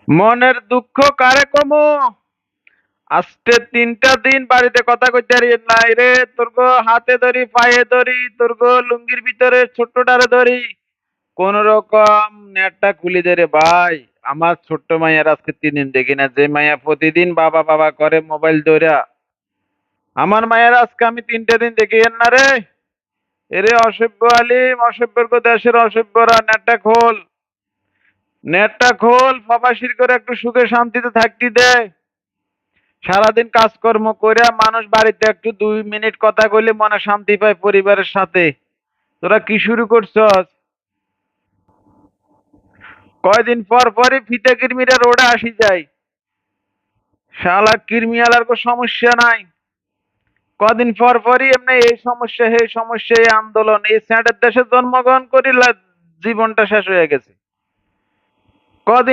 মনের দুঃখ কারে কমু? আজকে ৩টা দিন বাড়িতে কথা কইতে পারি নাই রে। তোর গো হাতে ধরি, পায়ে ধরি, তোর গো লুঙ্গির ভিতরে ছোট্টটারে ধরি। কোন রকম নেটটা খুলি দে রে ভাই। আমার ছোট্ট মাইয়ার আজকে ৩ দিন দেখি না। যে মাইয়া প্রতিদিন বাবা বাবা করে মোবাইল ধইরা। আমার মায়ের আজকে আমি ৩টে দিন দেখি না রে। এরে অসভ্য আলিম, অসভ্যর গো দেশের অসভ্যরা, নেটটা খোল, প্রবাসীর করে একটু সুখে শান্তিতে থাকতে দে। সারাদিন কাজকর্ম কইরা মানুষ বাড়িতে একটু ২ মিনিট কথা কইলে মনে শান্তি পায় পরিবারের সাথে। তোরা কি শুরু করছস? কয়দিন পর পরই ফিতে কিরমিরা রোডে আসি যায়। শালা কিরমিয়ালার কো সমস্যা নাই। কদিন পর পরই এমনি এই সমস্যা সেই সমস্যা এই আন্দোলন, এই স্যাটের দেশে জন্মগ্রহণ করিলা জীবনটা শেষ হয়ে গেছে। কদিন